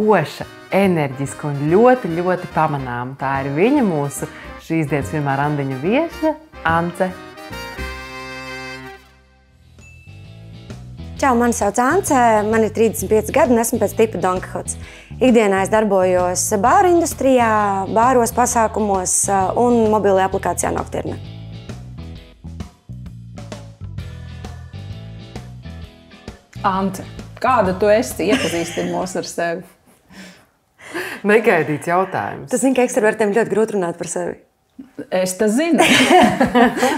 koša, enerģiska un ļoti, ļoti pamanāma. Tā ir viņa, mūsu šīs dienas pirmā randiņa viešņa, Ance. Čau, mani sauc Ance, man ir 35 gadi un esmu pēc tipa Don Quijotes. Ikdienā es darbojos bāru industrijā, bāros pasākumos un mobilajā aplikācijā Nocturne. Ance, kāda tu esi? Iepazīstini mūs ar sevi. Negaidīts jautājums. Tas zini, ka ekstravertiem ļoti grūti runāt par sevi. Es tas zinu,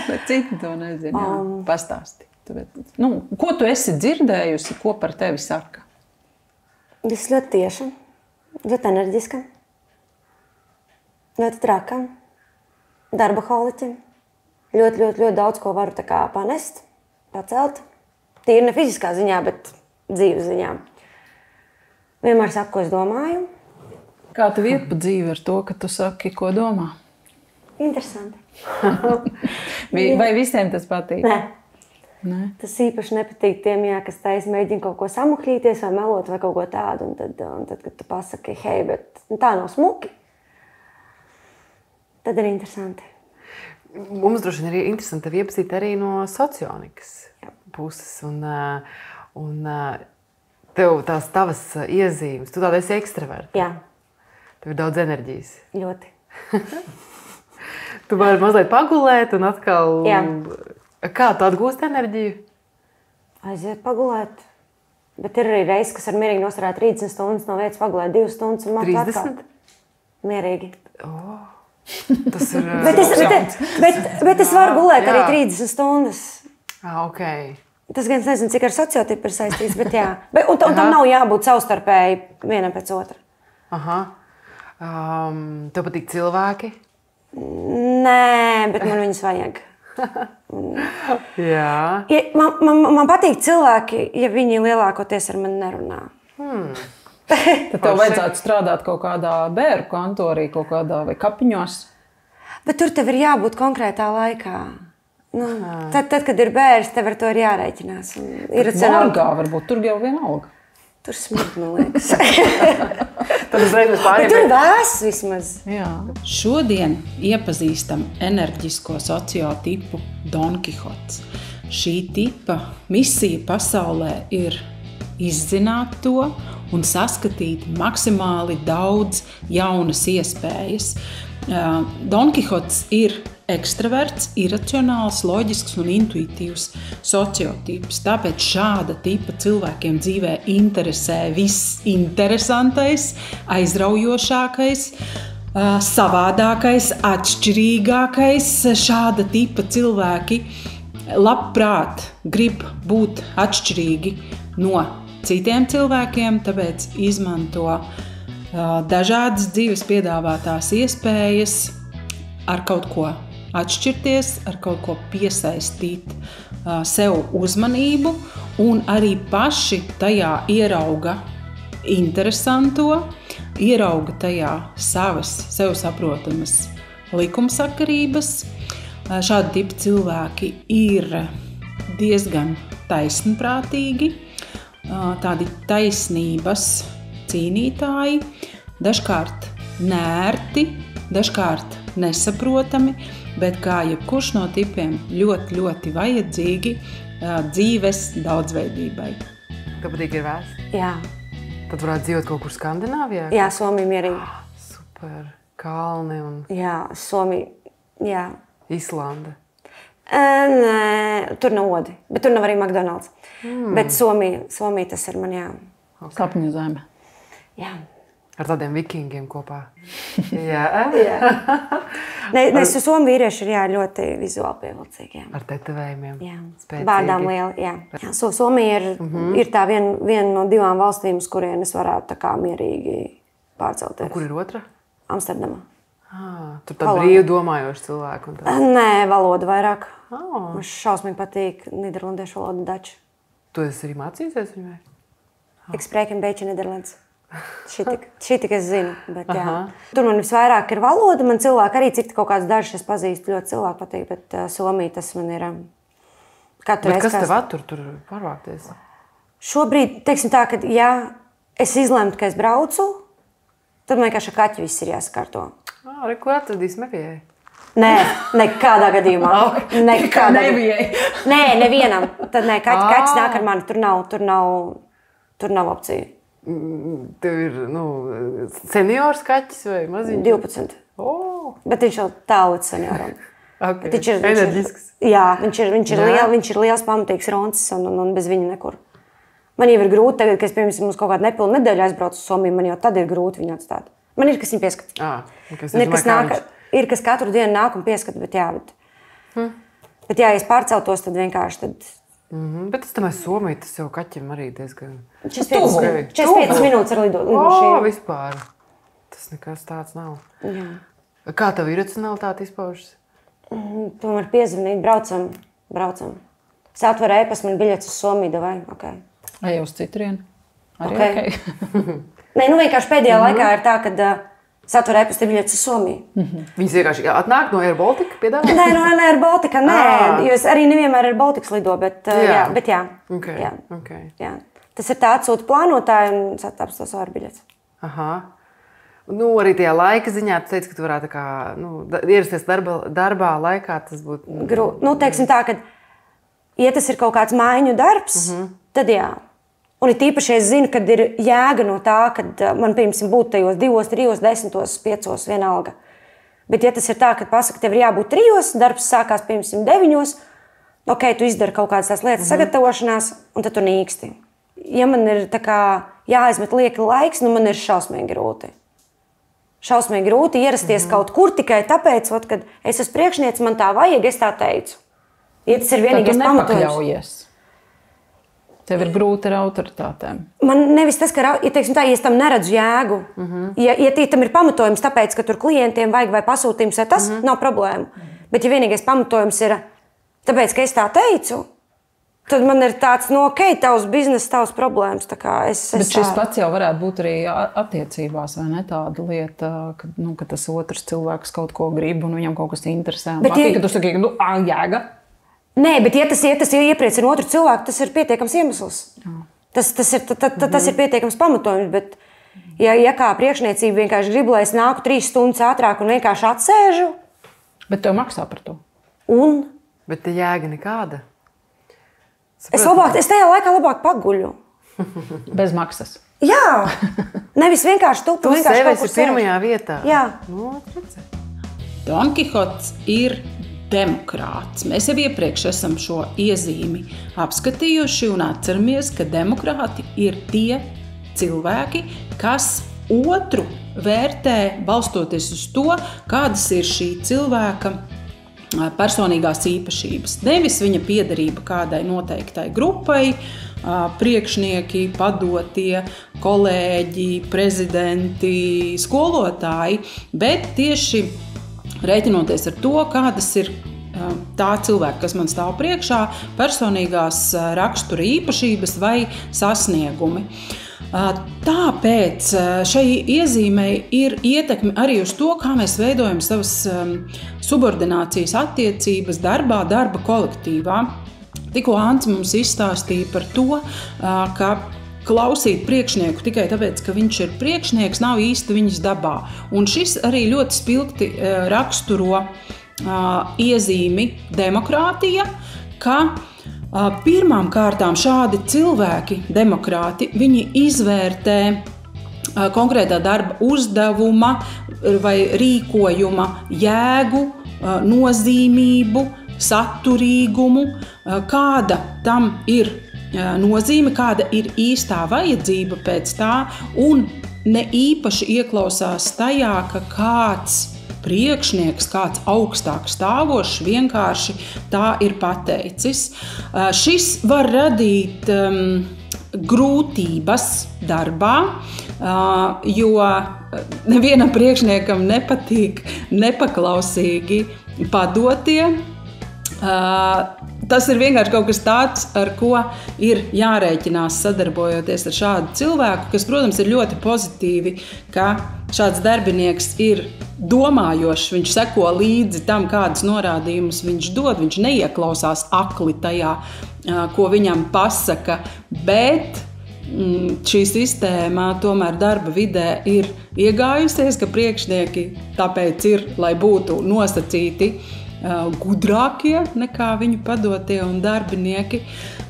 bet citi to nezinu. Pastāsti. Ko tu esi dzirdējusi, ko par tevi saka? Es ļoti tieša, ļoti enerģiska, ļoti traka, darbaholiķa. Ļoti daudz ko varu panest, pacelt. Tīri ne fiziskā ziņā, bet dzīves ziņā. Vienmēr saku, ko es domāju. Kā tev iet pa dzīvi ar to, ka tu saki, ko domā? Interesanti. Vai visiem tas patīk? Nē. Tas īpaši nepatīk tiem, kas mēģina kaut ko samuklīties vai melot vai kaut ko tādu. Un tad kad tu pasaki, hei, bet tā nav smuki, tad ir interesanti. Mums droši vien ir interesanti tevi iepazīt arī no socionikas puses. Un tev tavas iezīmes, tu tāda esi ekstraverta. Jā. Tev ir daudz enerģijas. Ļoti. Tu vari mazliet pagulēt un atkal... Jā. Kā tu atgūst enerģiju? Aiziet pagulēt. Bet ir arī reizes, kas ar mierīgi nosarāt 30 stundas no vietas pagulēt 2 stundas un 30? Mierīgi. Tas ir... bet es varu gulēt arī 30 stundas. Ok. Tas gan es nezinu, cik ar sociotipu ir saistīts, bet jā. Un tam nav jābūt savstarpēji vienam pēc otra. Aha. Tev patīk cilvēki? Nē, bet man viņus vajag. Jā. Man patīk cilvēki, ja viņi lielākoties ar mani nerunā. Tad tev vajadzētu strādāt kaut kādā bēru kantorī, kaut kādā vai kapiņos. Bet tur tev ir jābūt konkrētā laikā. Tad, kad ir bērns, tev ar to ir jārēķinās. Morgā varbūt, tur jau vienalga. Tur smagi, man liekas. Tad uzreiz mēs pārējām. Bet tur vēs vismaz. Jā. Šodien iepazīstam enerģisko sociotipu Don Quijotes. Šī tipa misija pasaulē ir izzināt to un saskatīt maksimāli daudz jaunas iespējas. Don Quijotes ir ekstraverts, iracionāls, loģisks un intuitīvs sociotips. Tāpēc šāda tipa cilvēkiem dzīvē interesē viss interesantais, aizraujošākais, savādākais, atšķirīgākais. Šāda tipa cilvēki labprāt grib būt atšķirīgi no citiem cilvēkiem, tāpēc izmanto dažādas dzīves piedāvātās iespējas ar kaut ko atšķirties, ar kaut ko piesaistīt sev uzmanību un arī paši tajā ierauga interesanto, ierauga tajā savas, sev saprotamas likumsakarības. Šādi tipi cilvēki ir diezgan taisnprātīgi, tādi taisnības cīnītāji, dažkārt nērti, dažkārt nesaprotami, bet kā jebkurš no tipiem ļoti vajadzīgi dzīves daudzveidībai. Tev patīk ir vēs? Jā. Tad varētu dzīvot kaut kur Skandināvijā? Jā, Somija mierīgi. Super. Kalni un... Jā, Somija, jā. Islanda? Nē, tur nav odi, bet tur nav arī McDonald's. Bet Somija tas ir man, jā. Sapņu zeme. Jā. Ar tādiem vikingiem kopā. Jā. Nes somu vīrieši ir ļoti vizuāli pievilcīgi. Jā. Ar tetovējumiem. Jā. Spēcīgi. Bārdām lieli. Jā. Somija ir tā viena no 2 valstīm, uz kurien es varētu tā kā mierīgi pārcelties. Un kur ir otra? Amsterdamā. Tur tā brīvi domājoši cilvēki. Nē, valoda vairāk. Man šausmīgi patīk nīderlandiešu valoda daču. Tu esi arī mācījusies viņai? Ik spreek een beetje Nederlands. Šī tik es zinu, bet jā. Tur man visvairāk ir valoda, man cilvēki arī, cik kaut kāds dažs es pazīstu, ļoti cilvēku patīk, bet Somija tas man ir katru reizi. Bet kas tev attur tur pārvākties? Šobrīd, teiksim tā, ka ja es izlemtu, ka es braucu, tad man vienkārši ar kaķi viss ir jāsakārto. Ko atradīs Mevijai? Nē, nekādā gadījumā. Nekādā gadījumā. Nē, nevienam. Tad nē, kaķis nāk ar mani. Tur nav opcija. Tev ir seniors kaķis vai maziņš? 12. Bet viņš jau tālu līdz senioram. Viņš ir enerģisks. Jā, viņš ir liels, pamatīgs roncis un bez viņa nekur. Man jau ir grūti tagad, kad es, piemēram, mums kaut kādu nepilnu nedēļu aizbraucu uz Somiju, man jau tad ir grūti viņu atstāt. Man ir, kas viņu pieskat. Ir, kas katru dienu nāk un pieskat, bet jā, ja es pārceltos, tad vienkārši tad... Bet es domāju, Somija, tas jau kaķim arī diezgan... 45 minūtes ar lidošīm. Vispār. Tas nekas tāds nav. Jā. Kā tev iracionalitāte izpaužas? Tomēr piezvanīt, braucam. Es atveru e-pastu, man biļets uz Somiju, davai, ok. Vai uz citrienu? Arī ok. Nē, vienkārši pēdējā laikā ir tā, kad... Es atveru e-pastu biļetes uz Somiju. Viņas vienkārši atnāk no Air Baltica piedāvā? Nē, Air Baltica, nē. Jo es arī nevienmēr Air Baltica lido, bet jā. Okay. Jā. Tas ir tā atsūta plānotāji un satāps tos ārbiļetes. Aha. Arī tajā laika ziņā tu teici, ka tu varētu ierasties darbā laikā, tas būtu... Teiksim tā, ka, ja tas ir kaut kāds mājiņu darbs, tad jā. Un ir tīpaši, es zinu, kad ir jēga no tā, kad man, piemēram, būtu tajos 2, 3, 10, 5, vienalga. Bet ja tas ir tā, kad pasaka, tev ir jābūt 3, darbs sākās, piemēram, 9, ok, tu izdari kaut kādas tās lietas sagatavošanās, un tad tu nīksti. Ja man ir tā kā jāaizmet lieki laiks, man ir šausmīgi grūti. Šausmīgi grūti ierasties kaut kur tikai tāpēc, kad es esmu priekšniece, man tā vajag, es tā teicu. Ja tas ir vienīgais pamatojums. Tev ir grūti ar autoritātēm. Man nevis tas, ka, ja es tam neredzu jēgu, ja tam ir pamatojums tāpēc, ka tur klientiem vajag vai pasūtījums, vai tas nav problēma. Bet ja vienīgais pamatojums ir tāpēc, ka es tā teicu, tad man ir tāds, ok, tavs bizness, tavs problēmas. Bet šis pats jau varētu būt arī attiecībās, vai ne tāda lieta, ka tas otrs cilvēks kaut ko grib un viņam kaut kas interesē. Bet ka tu saki, jēga. Nē, bet ja tas iepriecina otru cilvēku, tas ir pietiekams iemesls. Tas ir pietiekams pamatojums, bet ja kā priekšniecība vienkārši grib, lai es nāku 3 stundas ātrāk un vienkārši atsēžu. Bet tev maksā par to. Bet te jēga nekāda. Es tajā laikā labāk paguļu. Bez maksas. Jā, nevis vienkārši tu vienkārši sevis ir pirmajā vietā. Jā. Don Kihots ir demokrāts. Mēs jau iepriekš esam šo iezīmi apskatījuši un atceramies, ka demokrāti ir tie cilvēki, kas otru vērtē balstoties uz to, kādas ir šī cilvēka personīgās īpašības. Nevis viņa piederība kādai noteiktai grupai, priekšnieki, padotie, kolēģi, prezidenti, skolotāji, bet tieši rēķinoties ar to, kādas ir tā cilvēka, kas man stāv priekšā, personīgās rakstura īpašības vai sasniegumi. Tāpēc šai iezīmei ir ietekme arī uz to, kā mēs veidojam savas subordinācijas attiecības darbā, darba kolektīvā. Tikko Ants mums izstāstīja par to, ka klausīt priekšnieku tikai tāpēc, ka viņš ir priekšnieks, nav īsti viņas dabā. Un šis arī ļoti spilgti raksturo iezīmi demokrātija, ka pirmām kārtām šādi cilvēki, demokrāti, viņi izvērtē konkrētā darba uzdevuma vai rīkojuma jēgu, nozīmību, saturīgumu, kāda tam ir nozīme, kāda ir īstā vajadzība pēc tā, un ne īpaši ieklausās tajā, ka kāds priekšnieks, kāds augstāk stāvošs vienkārši tā ir pateicis. Šis var radīt grūtības darbā, jo nevienam priekšniekam nepatīk nepaklausīgi padotie. Tas ir vienkārši kaut kas tāds, ar ko ir jārēķinās sadarbojoties ar šādu cilvēku, kas, protams, ir ļoti pozitīvi, ka šāds darbinieks ir domājošs, viņš seko līdzi tam, kādas norādījumus viņš dod, viņš neieklausās akli tajā, ko viņam pasaka, bet šī sistēma tomēr darba vidē ir iegājusies, ka priekšnieki tāpēc ir, lai būtu nosacīti gudrākie nekā viņu padotie un darbinieki.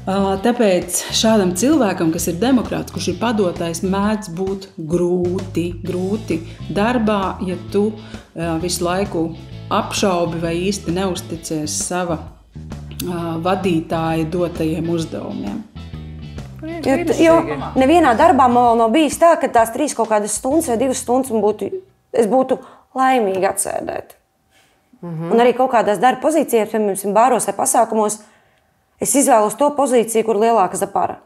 Tāpēc šādam cilvēkam, kas ir demokrāts, kurš ir padotais, mēdz būt grūti darbā, ja tu visu laiku apšaubi vai īsti neusticies sava vadītāja dotajiem uzdevumiem. Jo nevienā darbā man vēl nav bijis tā, ka tās 3 kaut kādas stundas vai 2 stundas es būtu laimīgi atsēdēt. Un arī kaut kādās darba pozīcijās, piemēram, bāros vai pasākumos, es izvēlos to pozīciju, kur lielāka zapara.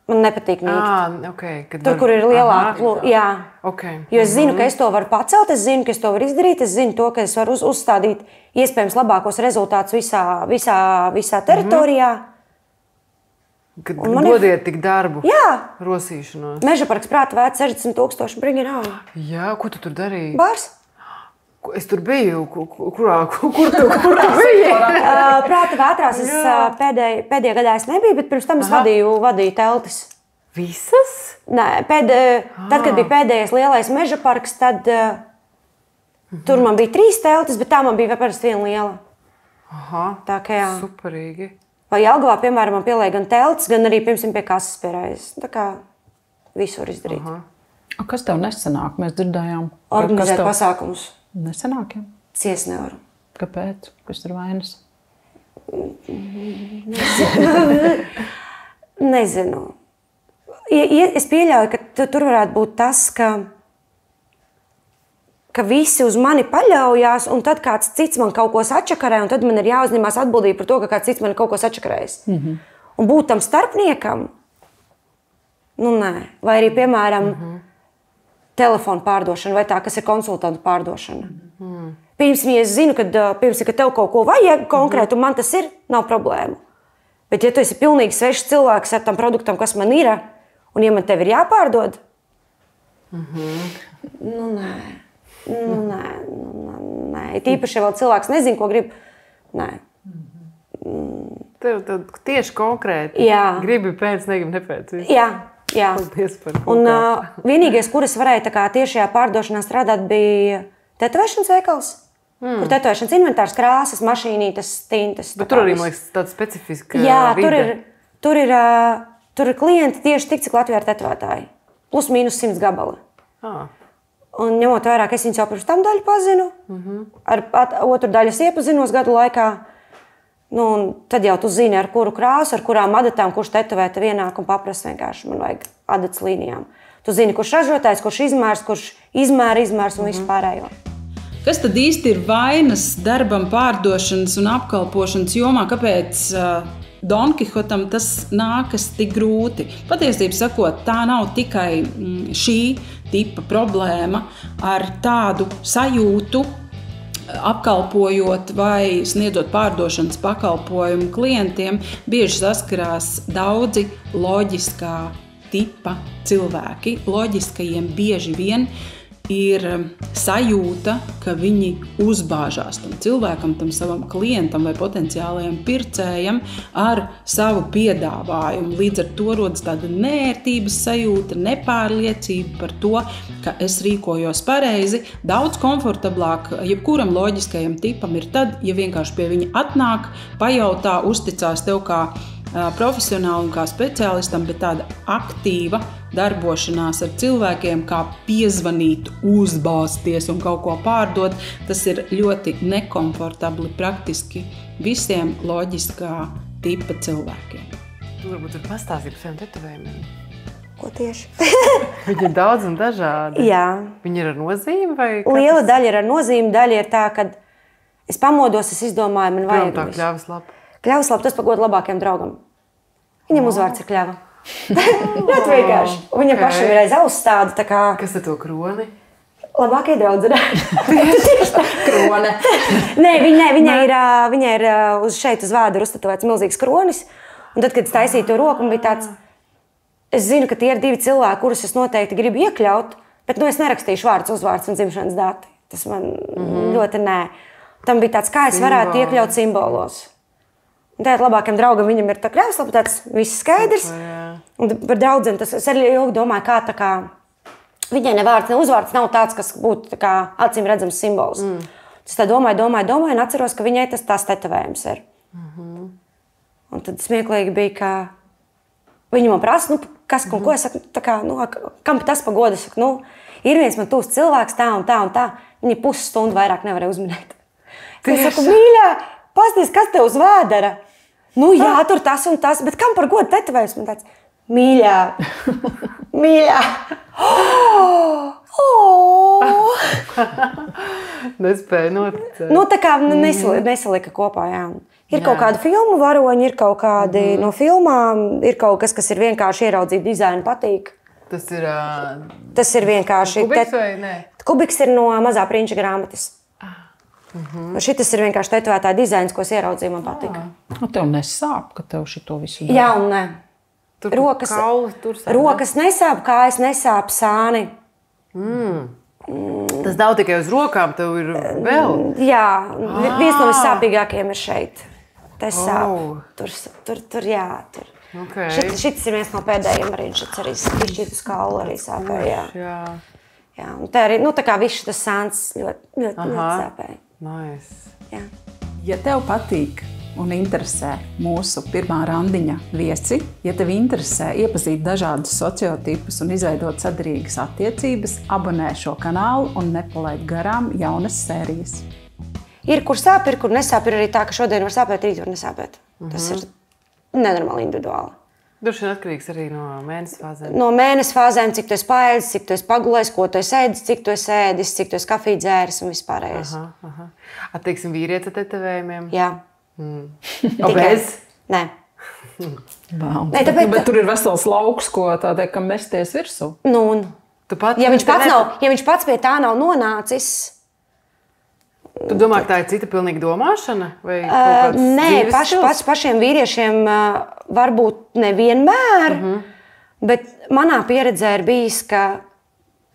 Man nepatīk nīkt. Okay, tur, kur ir lielāka. Jā. Okay. Jo es zinu, ka es to varu pacelt, es zinu, ka es to varu izdarīt, es zinu to, ka es varu uzstādīt iespējams labākos rezultātus visā teritorijā. Kad dodiet tik darbu, jā. Rosīšanos. Mežaparks Prāta vērts 60,000, bring it on. Jā, ko tu tur darīji? Bārs. Es tur biju. Kur tu biji? Prāta vētrās es pēdējā gadā es nebiju, bet pirms tam es vadīju teltis. Visas? Nē, tad, kad bija pēdējais lielais mežaparks, tad tur man bija 3 teltis, bet tā man bija parasti 1 liela. Aha, tā kā jā. Superīgi. Vai Jelgavā, piemēram, man pielēja gan teltis, gan arī pirms pie kases pie reizes. Tā kā visu var izdarīt. Aha. Kas tev nesanāk? Mēs dzirdējām. Organizēt pasākumus. Nesanāk, ja? Cies nevaru. Kāpēc? Kas ir vainas? Nezinu. Es pieļauju, ka tur varētu būt tas, ka visi uz mani paļaujās, un tad kāds cits man kaut ko sačakarē, un tad man ir jāuzņemās atbildība par to, ka kāds cits man kaut ko sačakarējis. Un būt tam starpniekam, nē. Vai arī, piemēram, telefonu pārdošana, vai tā, kas ir konsultantu pārdošana. Piemēram, ja es zinu, ka tev kaut ko vajag konkrēti, un man tas ir, nav problēma. Bet ja tu esi pilnīgi svešs cilvēks ar tam produktam, kas man ir, un ja man tev ir jāpārdod, nē. Tīpaši, ja vēl cilvēks nezin, ko grib. Nē. Tev tieši konkrēti. Jā. Gribi pēc, negribi nepēc. Jā. Paldies par kaut un kā. Vienīgais, kur es varēju tā kā tiešajā pārdošanā strādāt, bija tetovēšanas veikals. Kur tetovēšanas inventārs, krāsas, mašīnītes, tintas. Bet tur arī, man liekas, tāda specifiska vide. Tur ir klienti tieši tik, cik Latvijā ir tetovētāji. Plus mīnus 100 gabali. Un ņemot vērā, ka es viņus jau pirms tam daļu pazinu, ar otru daļu es iepazinos gadu laikā, un tad jau tu zini, ar kuru krāsu, ar kurām adatām, kurš tetovē tev ienāk un paprasa vienkārši, man vajag adats līnijām. Tu zini, kurš ražotājs, kurš izmērs un visu pārējo. Kas tad īsti ir vainas darbam pārdošanas un apkalpošanas jomā? Kāpēc Don Kihotam tas nākas tik grūti? Patiesībā sakot, tā nav tikai šī tipa problēma ar tādu sajūtu, apkalpojot vai sniedzot pārdošanas pakalpojumu klientiem, bieži saskarās daudzi loģiskā tipa cilvēki. Loģiskajiem bieži vien ir sajūta, ka viņi uzbāžās tam cilvēkam, tam savam klientam vai potenciālajam pircējam ar savu piedāvājumu. Līdz ar to rodas tāda neērtības sajūta, nepārliecība par to, ka es rīkojos pareizi. Daudz komfortablāk jebkuram loģiskajam tipam ir tad, ja vienkārši pie viņa atnāk, pajautā, uzticās tev kā profesionāli un kā speciālistam, bet tāda aktīva darbošanās ar cilvēkiem, kā piezvanīt, uzbāzties un kaut ko pārdot, tas ir ļoti nekomfortabli praktiski visiem loģiskā tipa cilvēkiem. Tu varbūt ir pastāstīt par saviem tetovējumiem. Ko tieši? Viņi ir daudz un dažādi. Jā. Viņi ir ar nozīmi vai? Liela daļa ir ar nozīmi, daļa ir tā, kad es pamodos, es izdomāju, man vajag. Tā Kļavas lapa. Kļavas lapa, tas pagodu labākajam draugam. Viņam uzvārds ir Kļava. Ļoti vienkārši. Viņam pašam ir aiz ausstāde, tā kā... Kas ir to kroni? Labākie draudzenē. Krone. Nē, viņai ir uz šeit uz vēdera uztatovēts milzīgs kronis. Un tad, kad es taisīju to roku, man bija tāds... Es zinu, ka tie ir 2 cilvēki, kurus es noteikti gribu iekļaut, bet es nerakstīšu vārds, uzvārds un dzimšanas dati. Tas man ļoti nē. Tam bija tāds, kā es varētu iekļaut simbolos. Un tātad labākajam draugam viņam ir tā Kļavas lapa, tāds viss skaidrs. Un par draudzeni tas es arī ilgi domāju, kā viņai ne vārds, ne uzvārds nav tāds, kas būtu tā kā acīm redzams simbols. Es tā domāju, un atceros, ka viņai tās tetovējums ir. Un tad smieklīgi bija, ka viņi man prasa, kas, ko es saku, tā kā, kam tas pagoda? Es saku, ir viens man tūs cilvēks tā un tā un tā. Viņi pusstundu vairāk nevarēja uzminēt. Es saku, mīļā, pasties, kas tev uz vēdera? Jā, tur tas un tas, bet kam par godu tetovējums? Man tāds, mīļā. Nespēju noticēt. Tā kā nesalika kopā, jā. Ir kaut kādi filmu varoņi, ir kaut kādi no filmām, ir kaut kas ir vienkārši ieraudzīt dizainu patīk. Tas ir vienkārši... Kubiks vai nē? Kubiks ir no Mazā prinča grāmatas. Šitas ir vienkārši tetovētā dizains, ko es ieraudzīju, man patika. Tev nesāp, ka tev šito visu dara? Jā un nē. Rokas nesāp, kājas nesāp, sāni. Tas nav tikai uz rokām, tev ir vēl? Jā, viens no vissāpīgākajiem ir šeit. Tas sāp. Tur, jā, tur. Okay. Šis ir viens no pēdējiem arī. Šis arī izšķirtas kaulu arī sāpēja. Jā. Un tā arī, tā kā viss tas sāns ļoti sāpēja. Nice. Jā. Ja tev patīk un interesē mūsu pirmā randiņa viesi, ja tev interesē iepazīt dažādus sociotipus un izveidot sadarīgas attiecības, abonē šo kanālu un nepalaid garām jaunas sērijas. Ir, kur sāp, ir, kur nesāp. Ir arī tā, ka šodien var sāpēt, rīt var nesāpēt. Tas ir nenormāli individuāli. Droši vien atkarīgs arī no mēnesi fāzēm. No mēnesi fāzēm, cik tu esi paēdis, cik tu esi pagulējis, ko tu esi ēdis, cik tu esi ēdis, cik tu esi kafiju dzēris un vispārējais. Attieksim vīrietis ar tetovējumiem? Jā. Bez? Nē. Wow. Nē, bet tur ir vesels lauks, ko tā teikt, kam mesties virsū. Ja viņš pats pie tā nav nonācis... Tu domā, ka tā ir cita pilnīga domāšana? Nē, pašiem vīriešiem varbūt nevienmēr, bet manā pieredzē ir bijis, ka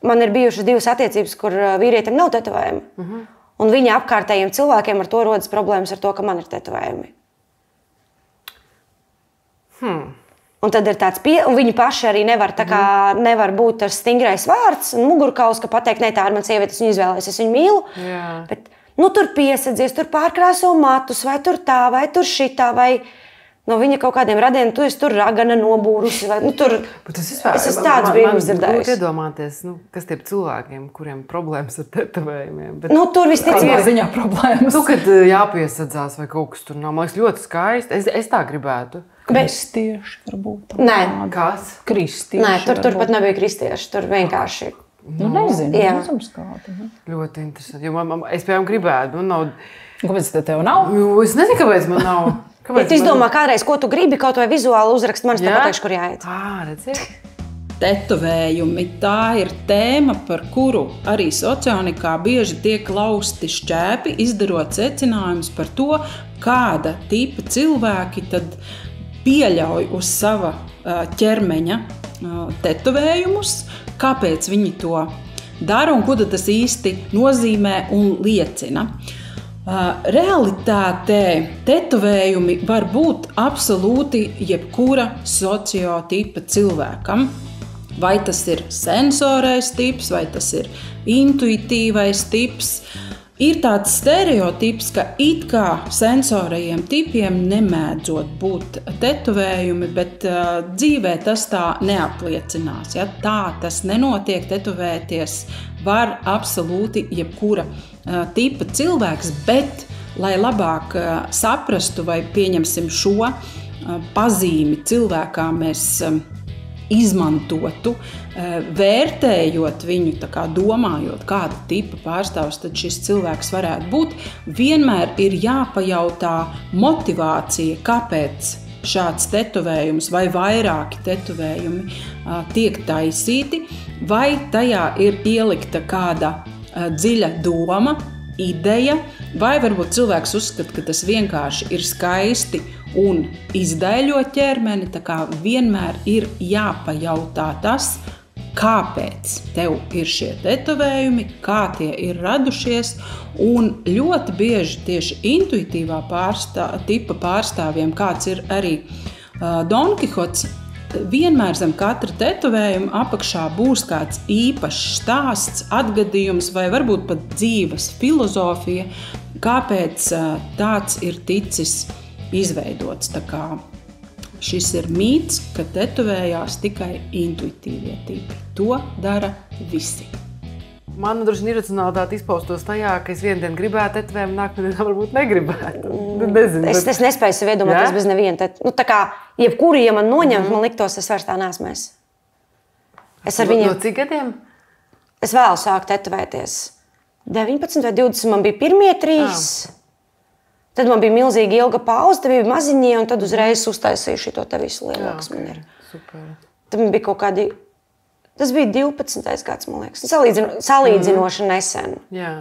man ir bijušas 2 attiecības, kur vīrietim nav tetovējumi. Un viņa apkārtējiem cilvēkiem ar to rodas problēmas ar to, ka man ir tetovējumi. Un tad ir tāds un viņi paši arī nevar būt ar stingrais vārds un mugurkauls, ka pateikt, ne, tā ir man sieviete, es viņu izvēlēs, es viņu mīlu. Jā. Bet, tur piesadzies, tur pārkrāso matus, vai tur tā, vai tur šitā, vai no viņa kaut kādiem radiem, tu esi tur ragana nobūrusi, vai tur... Es esmu tāds brīnums dzirdējis. Man grūti iedomāties, kas tie cilvēkiem, kuriem problēmas ar tetovējumiem. Tur visticamāk ziņā problēmas. Kad jāpiesadzās vai kaut kas tur nav, man liekas ļoti skaisti. Es tā gribētu. Kristieši varbūt. Nē. Kas? Kristieši. Nē, tur pat nebija kristieši, tur vienkārši... Nezinu, nezinu kādi. Ļoti interesanti, jo es piemēram gribētu. Kāpēc tev nav? Es nezinu, kāpēc man nav. Ja tu izdomā kādreiz, ko tu gribi, kaut vai vizuāli uzrakst, man es tev pateikšu, kur jāiet. Redziet. Tetovējumi, tā ir tēma, par kuru arī sociānikā bieži tiek lausti šķēpi, izdarot secinājumus par to, kāda tipa cilvēki tad pieļauj uz sava ķermeņa tetovējumus, kāpēc viņi to dara un ko tas īsti nozīmē un liecina. Realitātē tetovējumi var būt absolūti jebkura sociotipa cilvēkam. Vai tas ir sensorais tips, vai tas ir intuitīvais tips. Ir tāds stereotips, ka it kā sensorajiem tipiem nemēdzot būt tetovējumi, bet dzīvē tas tā neapliecinās. Ja? Tā tas nenotiek, tetovēties var absolūti jebkura tipa cilvēks, bet, lai labāk saprastu vai pieņemsim šo pazīmi cilvēkā mēs izmantotu, vērtējot viņu, tā kā domājot, kāda tipa pārstāvs tad šis cilvēks varētu būt, vienmēr ir jāpajautā motivācija, kāpēc šāds tetovējums vai vairāki tetovējumi tiek taisīti, vai tajā ir ielikta kāda dziļa doma, ideja, vai varbūt cilvēks uzskata, ka tas vienkārši ir skaisti un izdēļo ķermeni, tā kā vienmēr ir jāpajautā tas, kāpēc tev ir šie tetovējumi, kā tie ir radušies, un ļoti bieži tieši intuitīvā tipa pārstāvjiem, kāds ir arī Don Kihots, vienmēr zem katra tetovējuma apakšā būs kāds īpašs stāsts, atgadījums vai varbūt pat dzīves filozofija, kāpēc tāds ir ticis izveidots. Tā kā šis ir mīts, ka tetovējās tikai intuitīvie tipi. To dara visi. Man droši vien iracionalitāte izpaustos tajā, ka es vienu dienu gribētu tetovējumu, nākamajā dienā varbūt negribētu. Nezinu, es nespēju sev iedomāties bez neviena tetovējumu. Tā kā jebkuru, ja man noņemt, man liktos, es vairs tā neesmu es. Es ar viņiem... No cik gadiem? Es vēl sāku tetovēties. 19 vai 20 man bija pirmie 3. Tad man bija milzīgi ilga pauze, tad bija maziņie, un tad uzreiz uztaisīju šito te visu lielākas man ir. Super. Tad man bija kaut kādi... Tas bija 12. gads, man liekas. Salīdzinoši nesen. Jā.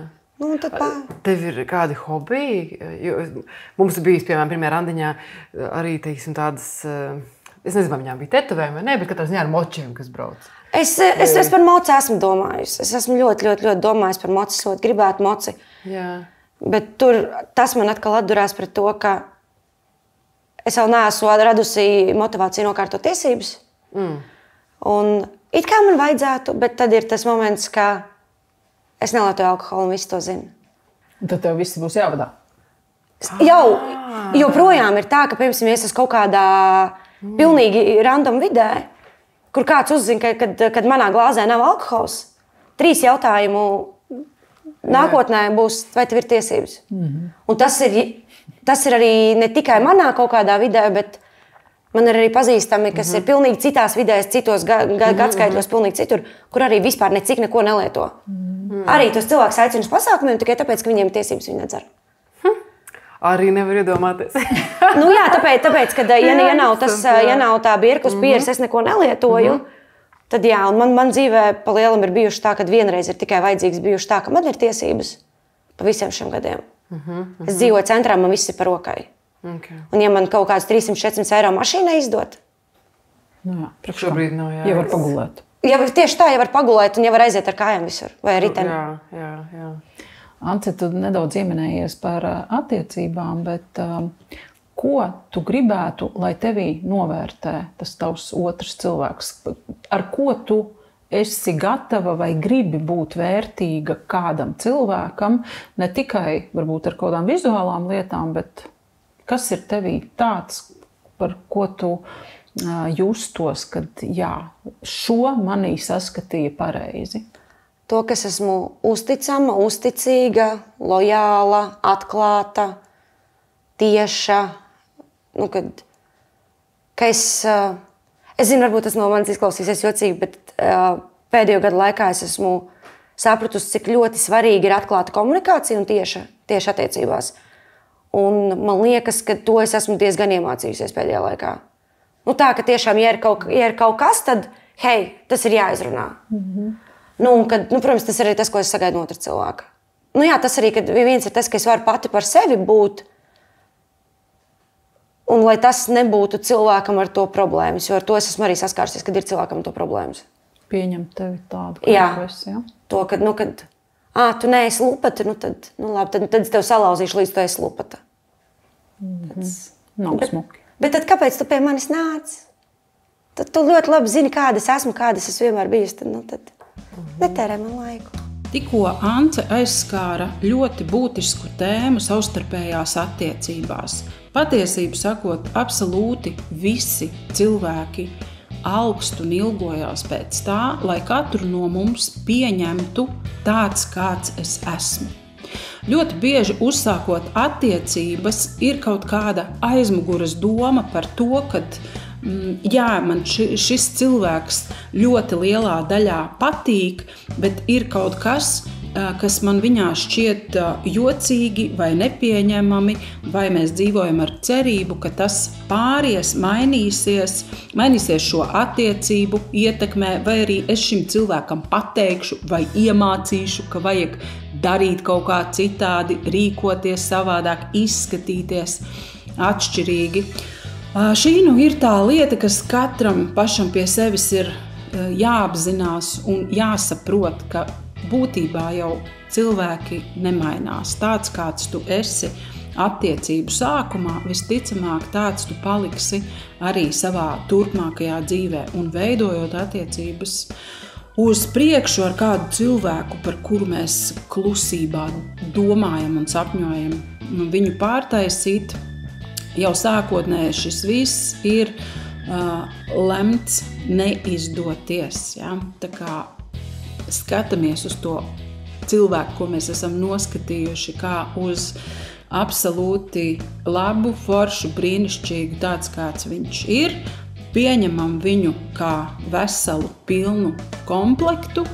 Nu, tad Tev ir kādi hobiji? Jo mums bija, piemēram, pirmajā randiņā arī, teiksim, tādas, es nezinu, vai viņām bija tetovējumi vai ne, bet katrā ziņā ar močiem, kas brauc. Es par moci esmu domājusi. Es esmu ļoti domājusi par moci, ļoti gribētu moci. Jā. Bet tas man atkal atdurās pret to, ka es vēl neesmu radusi motivāciju nokārtot tiesības. Un it kā man vajadzētu, bet tad ir tas moments, ka es nelietoju alkoholu un visi to zina. Un tad tev visi būs jāvadā? Joprojām ir tā, ka, piemēram, ja es esmu kaut kādā pilnīgi random vidē, kur kāds uzzina, kad manā glāzē nav alkohols, 3 jautājumu nākotnē būs, vai tev ir tiesības. Un tas ir arī ne tikai manā kaut kādā vidē, bet man ir arī pazīstami, kas ir pilnīgi citās vidēs, citos gadskaitļos, pilnīgi citur, kur arī vispār necik neko nelieto. Arī tos cilvēkus aicina uz pasākumiem tikai tāpēc, ka viņiem ir tiesības, viņi nedzer. Arī nevar iedomāties. Jā, tāpēc, kad ja nav tā birkus pieres, es neko nelietoju, tad jā, un man dzīvē pa lielam ir bijuši tā, kad vienreiz ir tikai vajadzīgs bijuši tā, ka man ir tiesības pa visiem šiem gadiem. Es dzīvoju centrā, man viss ir par rokai. Okay. Un ja man kaut kāds 300-400 eiro mašīna izdot, šobrīd nav, jā. Ja var pagulēt. Tieši tā, ja var pagulēt un ja var aiziet ar kājām visur, vai ar riteni. Jā. Ance, tu nedaudz ieminējies par attiecībām, bet ko tu gribētu, lai tevī novērtē tas tavs otrs cilvēks? Ar ko tu esi gatava vai gribi būt vērtīga kādam cilvēkam, ne tikai varbūt ar kādām vizuālām lietām, bet kas ir tevī tāds, par ko tu justos, kad jā, šo manī saskatīja pareizi? To, ka es esmu uzticama, uzticīga, lojāla, atklāta, tieša. Ka es zinu, varbūt tas no manis izklausīsies jocīgi, bet pēdējo gadu laikā es esmu sapratusi, cik ļoti svarīgi ir atklāta komunikācija un tieša attiecībās. Un man liekas, ka to es esmu diezgan iemācījusies pēdējā laikā. Tā, ka tiešām, ja ir kaut kas, tad, hei, tas ir jāizrunā. Protams, tas ir arī tas, ko es sagaidu no otra cilvēka. Jā, tas arī, kad viens ir tas, ka es varu pati par sevi būt, un lai tas nebūtu cilvēkam ar to problēmas, jo ar to es esmu arī saskārsies, kad ir cilvēkam ar to problēmas. Pieņemt tevi tādu, kā tu esi, jā? To, kad, tu neesi lupata, tad es tev salauzīšu, līdz tu esi lupata. Nav smuki. Bet tad kāpēc tu pie manis nāc? Tad tu ļoti labi zini, kādas esmu, kādas es vienmēr bijis, tad netērē man laiku. Tikko Ance aizskāra ļoti būtisku tēmu savstarpējās attiecībās. Patiesību sakot, absolūti visi cilvēki augst un ilgojās pēc tā, lai katru no mums pieņemtu tāds, kāds es esmu. Ļoti bieži uzsākot attiecības ir kaut kāda aizmuguras doma par to, ka jā, man šis cilvēks ļoti lielā daļā patīk, bet ir kaut kas, kas man viņā šķiet jocīgi vai nepieņemami, vai mēs dzīvojam ar cerību, ka tas pāries, mainīsies šo attiecību ietekmē, vai arī es šim cilvēkam pateikšu vai iemācīšu, ka vajag darīt kaut kā citādi, rīkoties savādāk, izskatīties atšķirīgi. Šī ir tā lieta, kas katram pašam pie sevis ir jāapzinās un jāsaprot, ka būtībā jau cilvēki nemainās. Tāds, kāds tu esi, attiecību sākumā, visticamāk tāds tu paliksi arī savā turpmākajā dzīvē un veidojot attiecības uz priekšu ar kādu cilvēku, par kuru mēs klusībā domājam un sapņojam. Viņu pārtaisīt jau sākotnēji šis viss ir lemts neizdoties. Ja? Tā kā skatāmies uz to cilvēku, ko mēs esam noskatījuši, kā uz absolūti labu, foršu, brīnišķīgu, tāds kāds viņš ir, pieņemam viņu kā veselu, pilnu komplektu,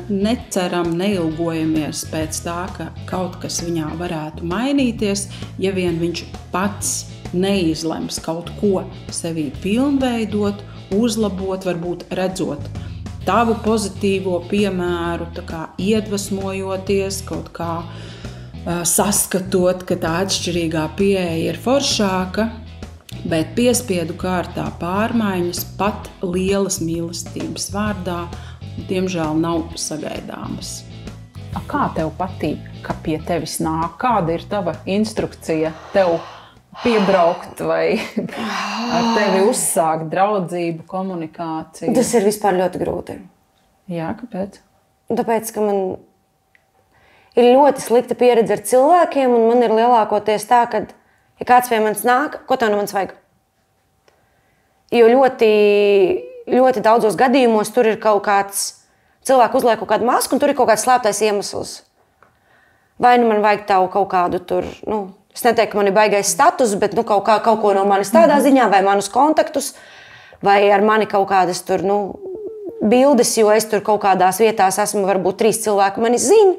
neceram, neilgojamies pēc tā, ka kaut kas viņā varētu mainīties, ja vien viņš pats neizlems kaut ko sevī pilnveidot, uzlabot, varbūt redzot tavu pozitīvo piemēru, tā kā iedvesmojoties, kaut kā saskatot, ka tā atšķirīgā pieeja ir foršāka, bet piespiedu kārtā pārmaiņas pat lielas mīlestības vārdā, diemžēl, nav sagaidāmas. Kā tev patīk, ka pie tevis nāk? Kāda ir tava instrukcija tev piebraukt vai ar tevi uzsākt draudzību, komunikāciju? Tas ir vispār ļoti grūti. Jā, kāpēc? Tāpēc, ka man ir ļoti slikta pieredze ar cilvēkiem, un man ir lielākoties tā, ka, ja kāds pie manis nāk, ko tev no manis vajag? Jo ļoti, ļoti daudzos gadījumos tur ir kaut kāds cilvēku uzliek kaut kādu masku, un tur ir kaut kāds slēptais iemesls. Vai nu man vajag tavu kaut kādu tur, es neteiktu, ka man ir baigais status, bet kaut ko no manis tādā ziņā, vai manus kontaktus, vai ar mani kaut kādas tur, bildes, jo es tur kaut kādās vietās esmu, varbūt 3 cilvēki mani zina,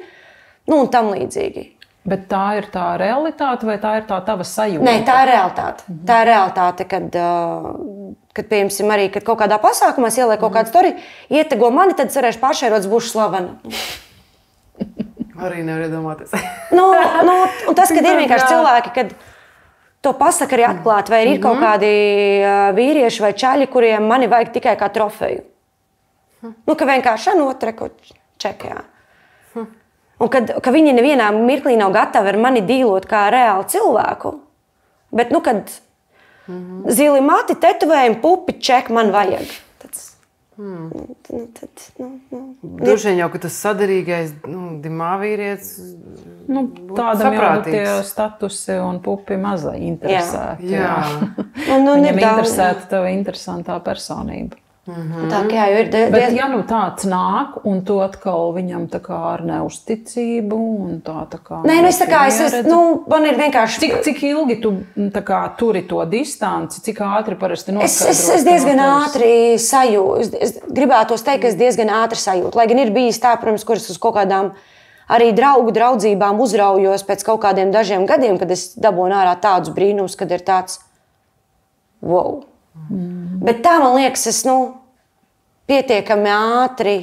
un tam līdzīgi. Bet tā ir tā realitāte, vai tā ir tā tava sajūta? Nē, tā ir realitāte. Tā ir realitāte, kad piemēram, arī, kad kaut kādā pasākumā es ielieku kaut kādu storiju, ietego mani, tad cerēšu pašairots būšu slavena. Arī nevar iedomāties. Un tas, kad ir vienkārši cilvēki, kad to pasaka arī atklāt, vai ir kaut kādi vīrieši vai čaļi, kuriem mani vajag tikai kā trofeju. Ka vienkārši notreko čekajā. Un ka viņi nevienā mirklī nav gatavi ar mani dīlot kā reāli cilvēku. Bet, kad zili mati, tetovējumi, pupi, ček man vajag. Droši vien jau, ka tas sadarīgais dimā vīrietis tādam jau tie statusi un pupi maza interesēti. Jā. Viņam interesēta tava interesantā personība. Tā, jā, bet ja tāds nāk un tu atkal viņam tā kā ar neusticību un tā kā... Nē, man ir vienkārši... Cik ilgi tu tā kā turi to distanci, cik ātri parasti noskaidrot? Es diezgan ātri sajūtu. Es gribētos teikt, ka es diezgan ātri sajūtu. Lai gan ir bijis tā, protams, kuras uz kaut kādām arī draudzībām uzraujos pēc kaut kādiem dažiem gadiem, kad es dabūju ārā tādus brīnumus, kad ir tāds wow. Bet tā, man liekas, es pietiekami ātri,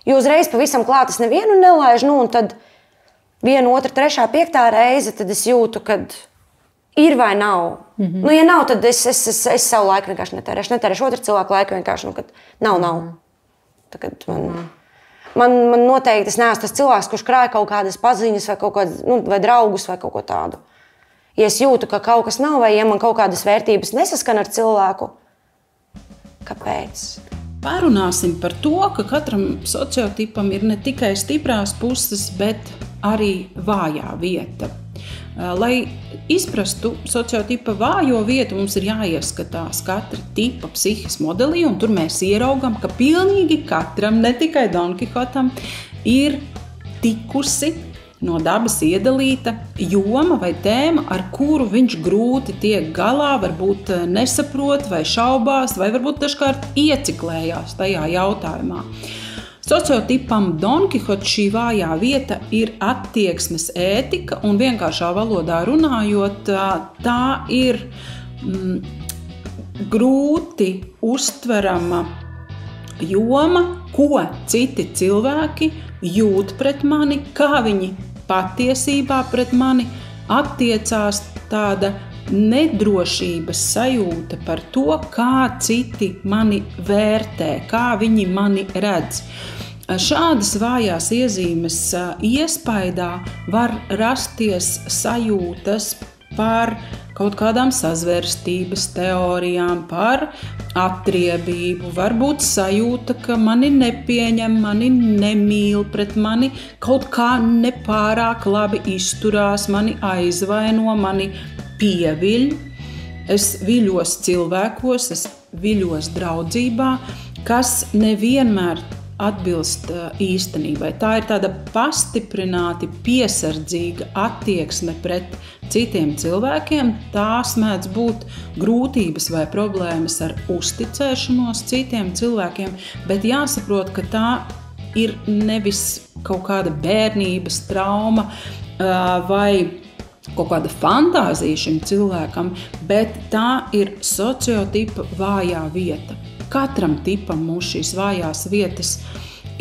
jo uzreiz pavisam klāt es nevienu nelaižu, un tad 1, 2, 3, 5 reize, tad es jūtu, kad ir vai nav. Ja nav, tad es savu laiku vienkārši netērēšu otru cilvēku laiku vienkārši, kad nav. Tagad man noteikti es neesmu tas cilvēks, kurš krāja kaut kādas paziņas vai kaut kādas, vai draugus vai kaut ko tādu. Ja es jūtu, ka kaut kas nav, vai ja man kaut kādas vērtības nesaskan ar cilvēku, kāpēc? Pārunāsim par to, ka katram sociotipam ir ne tikai stiprās puses, bet arī vājā vieta. Lai izprastu sociotipa vājo vietu, mums ir jāieskatās katra tipa psihes modelī, un tur mēs ieraugam, ka pilnīgi katram, ne tikai Don Kihotam, ir tikusi no dabas iedalīta joma vai tēma, ar kuru viņš grūti tiek galā, varbūt nesaprot vai šaubās, vai varbūt dažkārt ieciklējās tajā jautājumā. Sociotipam Don Kihots šī vājā vieta ir attieksmes ētika, un vienkāršā valodā runājot, tā ir grūti uztverama joma, ko citi cilvēki jūt pret mani, kā viņi patiesībā pret mani attiecās, tāda nedrošības sajūta par to, kā citi mani vērtē, kā viņi mani redz. šādas vājās iezīmes iespaidā var rasties sajūtas par kaut kādām sazvērstības teorijām, par atriebību, varbūt sajūta, ka mani nepieņem, mani nemīl, pret mani kaut kā nepārāk labi izturās, mani aizvaino, mani pieviļ. Es viļos cilvēkos, es viļos draudzībā, kas nevienmēr atbilst īstenībai. Tā ir tāda pastiprināti piesardzīga attieksme pret citiem cilvēkiem. Tās mēdz būt grūtības vai problēmas ar uzticēšanos citiem cilvēkiem, bet jāsaprot, ka tā ir nevis kaut kāda bērnības trauma vai kaut kāda fantāzija šim cilvēkam, bet tā ir sociotipa vājā vieta. Katram tipam mūsu šīs vājās vietas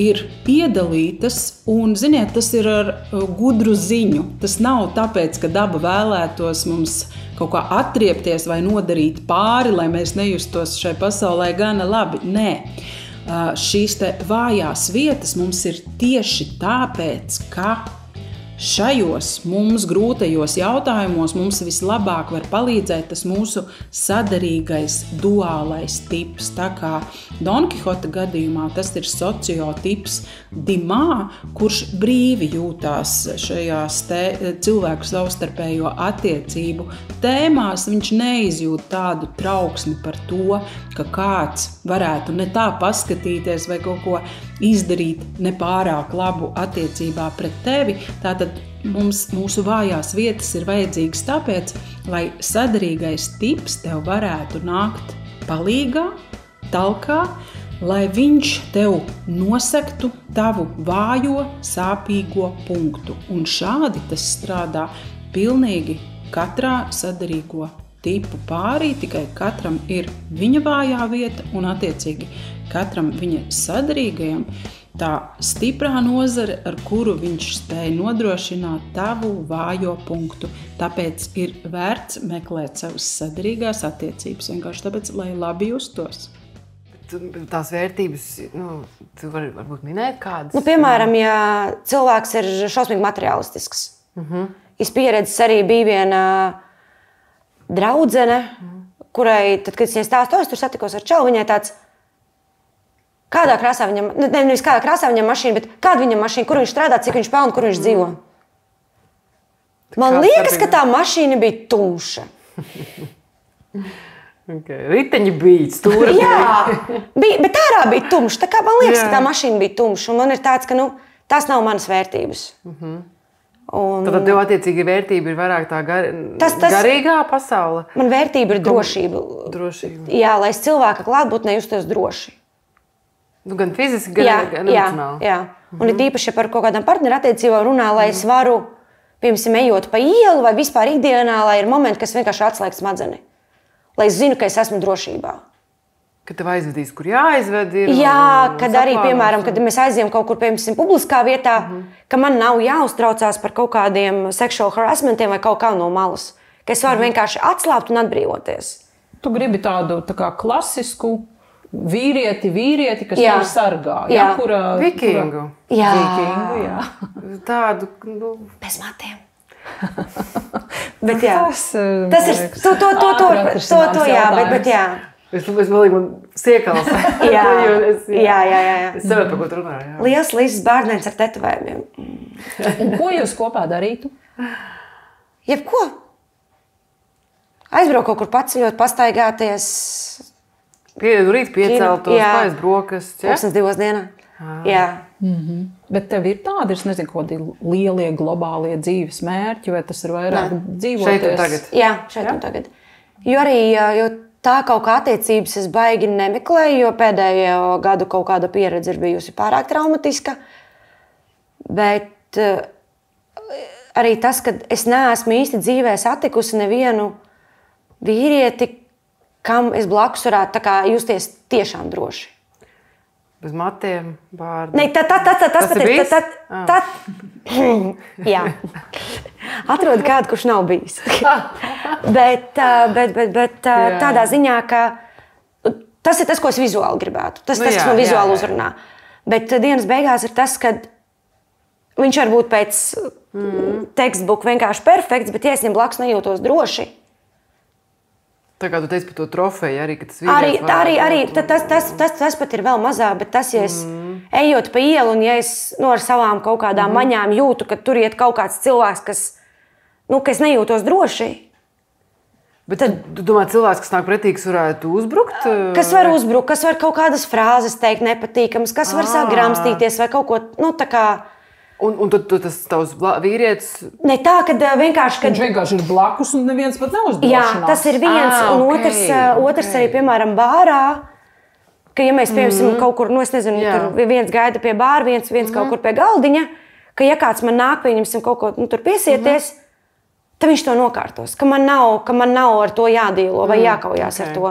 ir iedalītas, un, ziniet, tas ir ar gudru ziņu. Tas nav tāpēc, ka daba vēlētos mums kaut kā atriepties vai nodarīt pāri, lai mēs nejustos šai pasaulē gana labi. Nē, šīs te vājās vietas mums ir tieši tāpēc, ka šajos mums grūtajos jautājumos mums vislabāk var palīdzēt tas mūsu sadarīgais duālais tips. Tā kā Don Kihota gadījumā tas ir sociotips Dimā, kurš brīvi jūtās šajās cilvēku savstarpējo attiecību tēmās. Viņš neizjūt tādu trauksmi par to, ka kāds varētu ne tā paskatīties vai kaut ko izdarīt nepārāk labu attiecībā pret tevi. Tātad mūsu vājās vietas ir vajadzīgas tāpēc, lai sadarīgais tips tev varētu nākt palīgā, talkā, lai viņš tev nosektu tavu vājo, sāpīgo punktu. Un šādi tas strādā pilnīgi katrā sadarīgo tipu pārī, tikai katram ir viņa vājā vieta un attiecīgi katram viņa sadarīgajam tā stiprā nozare, ar kuru viņš spēj nodrošināt tavu vājo punktu. Tāpēc ir vērts meklēt savas sadarīgās attiecības, vienkārši tāpēc, lai labi justos. Tās vērtības, tu vari varbūt minēt kādas? Piemēram, ja cilvēks ir šausmīgi materiālistisks. Es pieredzes arī bija viena draudzene, kurai, tad, kad es stāstu, es tur satikos ar čalu, viņai tāds, kādā krāsā viņam, nevis kādā krāsā viņam mašīna, bet kāda viņam mašīna, kur viņš strādā, cik viņš pelna, kur viņš dzīvo. Man liekas, ka tā mašīna bija tumša. Riteņi bija, stūra bija. Jā, bet ārā bija tumša. Tā kā man liekas, ka tā mašīna bija tumša. Un man ir tāds, ka tās nav manas vērtības. Tad tev attiecīgi vērtība ir vairāk tā garīgā pasaule? Man vērtība ir drošība. Jā, lai es cilvēka klātbūtnē justos droši. Gan fiziski, gan emocionāli. Jā. Un ir īpaši par kaut kādām partnerattiecībām runā, lai es varu, piemēram, ejot pa ielu vai vispār ikdienā, lai ir momenti, kas vienkārši atslēg smadzeni. Lai es zinu, ka es esmu drošībā. Kad tev aizvedīs, kur jāaizved ir? Jā, kad arī, piemēram, kad mēs aizjām kaut kur, piemēram, publiskā vietā, ka man nav jāuztraucās par kaut kādiem sexual harassmentiem vai kaut kā no malas. Ka es varu vienkārši atslābt un atbrīvoties. Tu gribi tādu tā kā klasisku vīrieti, kas tevi sargā. Jā, Vikingu. Jā. Vikingu, jā. Tādu, bez matiem. Bet jā. Tas ir to, jā, bet jā. Es domāju, man siekals. Jā. Es saprotu, par ko tu runāji. Liels līdzes bārdnēns ar tetovējumiem. Un ko jūs kopā darītu? Jebko. Aizbraukt kaut kur paceļot, pastaigāties. Rīt pieceltos, paies brokastis. Pulkstens 2 dienā. Jā. Bet tev ir tādi, es nezinu, kādi lielie globālie dzīves mērķi, vai tas ir vairāk dzīvoties? Šeit un tagad. Jā, šeit un tagad. Jo arī, tā kaut kā attiecības es baigi nemeklēju, jo pēdējo gadu kaut kāda pieredze ir bijusi pārāk traumatiska. Bet arī tas, ka es neesmu īsti dzīvē satikusi nevienu vīrieti, kam es blakus varētu tā kā justies tiešām droši. Bez matiem, bārdi. Ne, tas ir bijis? Jā. Atrod kādu, kurš nav bijis. bet tādā ziņā, ka tas ir tas, ko es vizuāli gribētu. Tas, kas man vizuāli uzrunā. Bet dienas beigās ir tas, ka viņš var būt pēc textbook vienkārši perfekts, bet ja es viņam blakus nejūtos droši. Tā kā tu teici par to trofeju, arī, ka tas vīrietis tas pat ir vēl mazāk, bet tas, ja es ejot pa ielu un ja es ar savām kaut kādām maņām jūtu, ka tur iet kaut kāds cilvēks, ka es nejūtos droši. Bet tu domā, cilvēks, kas nāk pretī, kas varētu uzbrukt? Kas var uzbrukt, kas var kaut kādas frāzes teikt nepatīkamas, kas var sagramstīties vai kaut ko, tā kā... Un tad tas tavs vīrietis... Ne tā, kad vienkārši... Viņš vienkārši ir blakus un neviens pat neuzdrošinās. Jā, tas ir viens, un otrs arī, piemēram, bārā, ka ja mēs, piemēram, kaut kur, es nezinu, tur viens gaida pie bāra, viens kaut kur pie galdiņa, ka ja kāds man nāk, pieņemsim kaut ko, tur piesieties, tad viņš to nokārtos, ka man nav ar to jādīlo vai jākaujās ar to.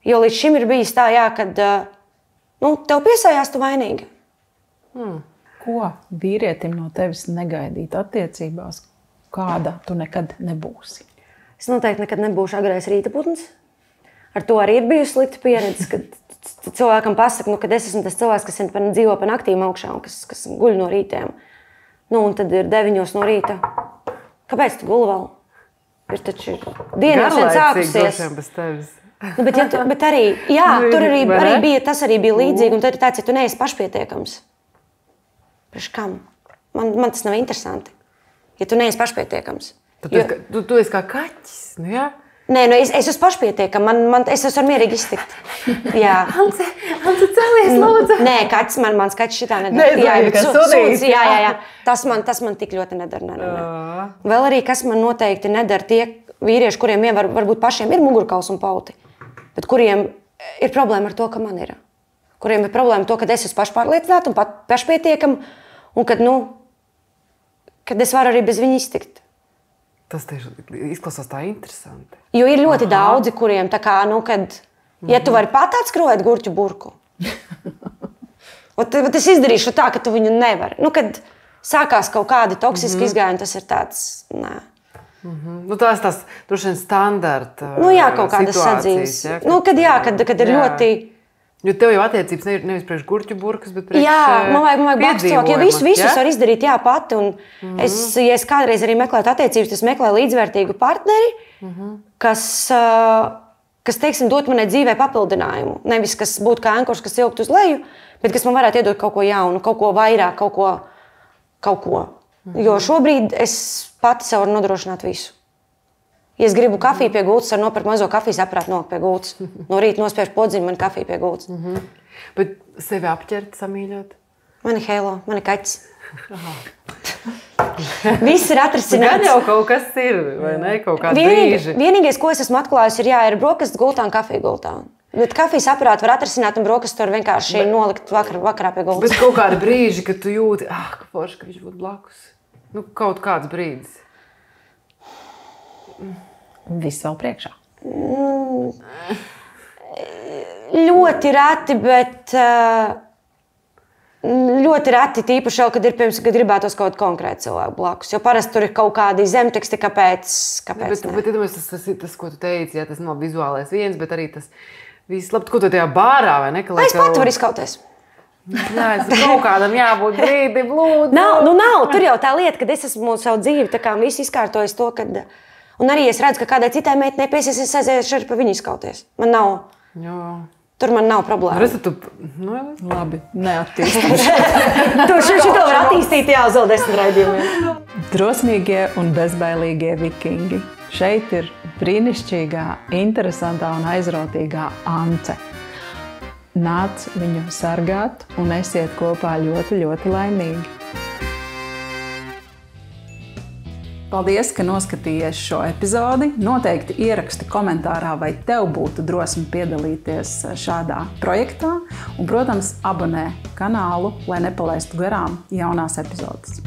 Jo līdz šim ir bijis tā, kad tev piesājās, tu vainīga. Ko vīrietim no tevis negaidīt attiecībās, kāda tu nekad nebūsi? Es noteikti nekad nebūšu agrais rīta putns. Ar to arī ir bijusi slikta pieredze, kad cilvēkam pasaka, kad es esmu tas cilvēks, kas dzīvo pa naktīm augšā un kas guļ no rītiem. Un tad ir 9 no rīta. Kāpēc tu guli vēl? Ir taču diena šeit sākusies. Bet arī, tur arī bija, tas arī bija līdzīgi, un tad ir tāds, ja tu neesi pašpietiekams. Priekš kam? Man tas nav interesanti, ja tu neesi pašpietiekams. Tu esi kā kaķis, jā? Nē, es esmu pašpietiekama, es esmu mierīgi iztikt. Jā. Ance, celies, lūdzu. Nē, kaķis, mans kaķis šitā nedara. Jā. Tas man tik ļoti nedara. Ne. Vēl arī, kas man noteikti nedara, tie vīrieši, kuriem varbūt pašiem ir mugurkauls un pauti, bet kuriem ir problēma ar to, ka man ir. Kuriem ir problēma ar to, ka es esmu pašpārliecināta un pašpietiekama, un kad es varu arī bez viņa iztikt. Tas tieši izklausās tā interesanti. Jo ir ļoti daudzi, kuriem tā kā, ja tu vari pat atskrojēt gurķu burku, tad es izdarīšu tā, ka tu viņu nevari. Kad sākās kaut kādi toksiski izgājieni, tas ir tāds, nē. Tas droši vien standarta kaut kādas sadzīves. Kad ir ļoti... Jo tev jau attiecības nevis priekš gurķu burkas, bet priekš man vajag blakus cilvēku, jo visus var izdarīt pati. Un ja es kādreiz arī meklētu attiecības, tas meklēju līdzvērtīgu partneri, kas teiksim, dot manai dzīvē papildinājumu. Nevis, kas būtu kā ankurs, kas ilgt uz leju, bet kas man varētu iedot kaut ko jaunu, kaut ko vairāk, kaut ko. Jo šobrīd es pati sev varu nodrošināt visu. Ja es gribu kafiju pie gultas, varu nopirkt mazo kafijas aparātu nolikt pie gultas. No rīta nospiež podziņu, man kafija pie gultas. Bet sevi apķert, samīļot? Man ir Halo, man ir kaķis. Viss ir atrisināts. Gan jau kaut kas ir, vai ne? Kaut kādi brīži. Vienīgais, ko es esmu atklājusi, ir brokastis gultā un kafija gultā. Bet kafijas aparātu var atrisināt un brokastis tur vienkārši nolikt vakarā pie gultas. Bet kaut kādi brīži, kad tu jūti, ka forši, ka viņš būtu blakus. Kaut kāds brīdis. Viss vēl priekšā. Ļoti reti, bet ļoti reti, tīpaši jau, kad gribētos kaut konkrēti cilvēku blakus. Jo parasti tur ir kaut kādi zemteksti, kāpēc ne. Bet tas, ko tu teici, tas nav vizuālais viens, bet arī tas viss labi, ko tu tajā bārā, vai ne? Es pati varu izkauties. Nē, kaut kādam jābūt brīdim, lūdzu. Nav. Tur jau tā lieta, kad es esmu savu dzīvi tā kā visu izkārtojis to, kad... Un arī es redzu, ka kādai citai meitenei piesies, es aiziešu arī pa viņu izkauties. Man nav. Tur man nav problēma. Labi, neattīstīs. Šito var attīstīt, uz vēl 10 raidījumiem. Drosmīgie un bezbailīgie vikingi. Šeit ir brīnišķīgā, interesantā un aizrautīgā Ance. Nāc viņu sargāt un esiet kopā ļoti, ļoti laimīgi. Paldies, ka noskatījies šo epizodi. Noteikti ieraksti komentārā, vai tev būtu drosme piedalīties šādā projektā. Un, protams, abonē kanālu, lai nepalaistu garām jaunās epizodes.